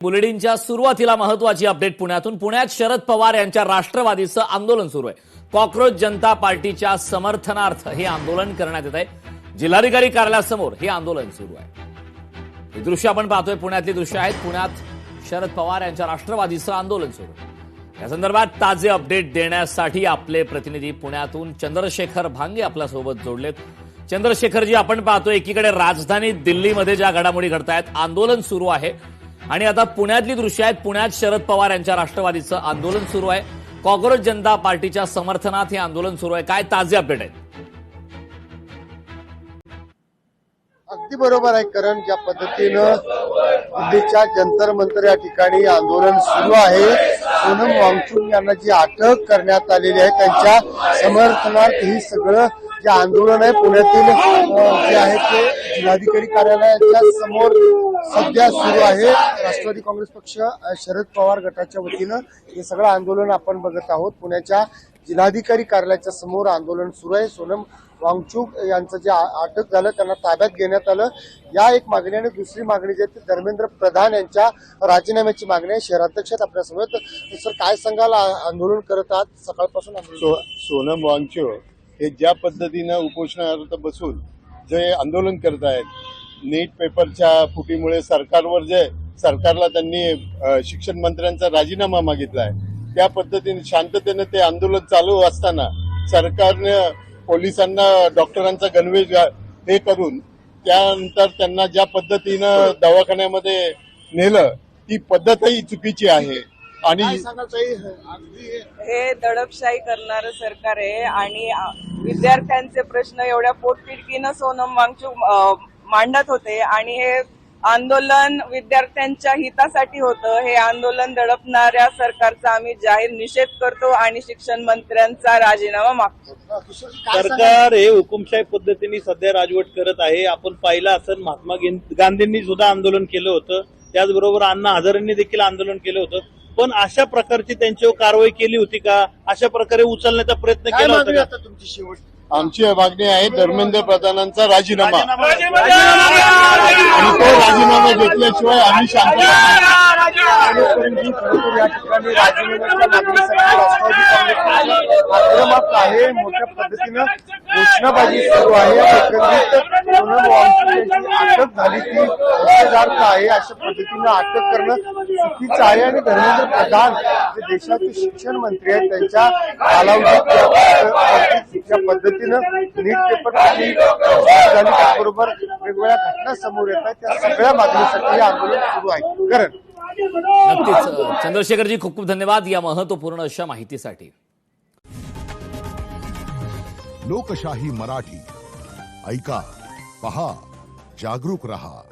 बुलेटिनच्या सुरुवातीला महत्त्वाची अपडेट पुण्यातून। पुण्यात शरद पवार यांच्या राष्ट्रवादीचं आंदोलन सुरू आहे। कॉकरोच जनता पार्टीच्या समर्थनार्थ हे आंदोलन करण्यात येत आहे। जिल्हाधिकारी कार्यालयासमोर हे आंदोलन सुरू आहे। हे दृश्य आपण पाहतोय, पुण्यातली दृश्य आहेत। पुण्यात शरद पवार यांच्या राष्ट्रवादीचं आंदोलन सुरू आहे। या संदर्भात ताजे अपडेट देण्यासाठी आपले प्रतिनिधी पुण्यातून चंद्रशेखर भांगे आपल्यासोबत जोडलेत। चंद्रशेखरजी, आपण पाहतोय एकीकडे राजधानी दिल्लीमध्ये ज्या घडामोडी घडतायत, आंदोलन सुरू आहे आणि आता पुण्यातली दृश्य आहेत। पुण्यात शरद पवार यांच्या राष्ट्रवादीचं आंदोलन सुरू आहे। कॉकरोच जनता पार्टीच्या समर्थनात हे आंदोलन सुरू आहे। काय ताजे अपडेट आहेत? अगदी बरोबर आहे करण, ज्या पद्धतीनं दिल्लीच्या जंतर मंतर या ठिकाणी आंदोलन सुरू आहे। सोनम वांगचुक यांना जी अटक करण्यात आलेली आहे त्यांच्या समर्थनार्थ ही सगळं जे आंदोलन आहे पुण्यातील जे आहे ते जिल्हाधिकारी कार्यालयाच्या समोर सध्या सुरू आहे। राष्ट्रवादी काँग्रेस पक्ष शरद पवार गटाच्या वतीनं हे सगळं आंदोलन आपण बघत आहोत। पुण्याच्या जिल्हाधिकारी कार्यालयाच्या समोर आंदोलन सुरू आहे। सोनम वांगचुक यांचं जे अटक झालं त्यांना ताब्यात घेण्यात आलं, या एक मागणी आणि दुसरी मागणी जी आहे धर्मेंद्र प्रधान यांच्या राजीनाम्याची मागणी आहे। शहराध्यक्ष आपल्यासोबत सर, काय सांगाल? आंदोलन करत आहात सकाळपासून? सोनम वांगचुक हे ज्या पद्धतीनं उपोषणार्थ बसून जे आंदोलन करत आहेत, नीट पेपरच्या फुटीमुळे सरकारला त्यांनी शिक्षण मंत्र्यांचा राजीनामा मागितला आहे, त्या पद्धतीने शांततेने ते आंदोलन चालू असताना सरकारने पोलिसांना डॉक्टरांचा गणवेश हे करून त्यानंतर त्यांना ज्या पद्धतीनं दवाखान्यामध्ये नेलं ती पद्धतही चुकीची आहे। आणि हे दडपशाही करणारं सरकार आहे आणि विद्यार्थ्यांचे प्रश्न एवढ्या पोटतिडकीनं सोनम वांगचुक मांडत होते आणि हे आंदोलन विद्यार्थ्यांच्या हितासाठी होतं। हे आंदोलन दडपणाऱ्या सरकारचा आम्ही जाहीर निषेध करतो आणि शिक्षण मंत्र्यांचा राजीनामा मागतो। सरकार हे हुकुमशाही पद्धतीने सध्या राजवट करत आहे। आपण पाहिलं असं महात्मा गांधींनी सुद्धा आंदोलन केलं होतं, त्याचबरोबर अण्णा हजारेंनी देखील आंदोलन केलं होतं, पण अशा प्रकारची त्यांच्यावर कारवाई केली होती का? अशा प्रकारे उचलण्याचा प्रयत्न केला होता का? तुमची शेवट आमची मागणी आहे धर्मेंद्र प्रधानांचा राजीनामा, आणि तो राजीनामा घेतल्याशिवाय आम्ही शांत या ठिकाणी राजीनाम्याच्या मागणीसाठी राष्ट्रवादी काँग्रेस आक्रमक आहे। मोठ्या पद्धतीनं घोषणाबाजी सुरू आहे। एकंदरीत सोनम वांगचुक यांची अटक झाली ती निषेधार्थ आहे, अशा पद्धतीनं अटक करणं चुकीचं आहे। आणि धर्मेंद्र प्रधान जे देशाचे शिक्षण मंत्री आहेत त्यांच्या कालावधीत ज्या पद्धतीनं नीट पेपर झाली त्याचबरोबर वेगवेगळ्या घटना समोर येतात, त्या सगळ्या मागणीसाठी हे आंदोलन सुरू आहे। करण, नक्कीच चंद्रशेखरजी, खूप खूप धन्यवाद या महत्त्वपूर्ण अशा माहितीसाठी। लोकशाही मराठी ऐका, पहा, जागरूक रहा।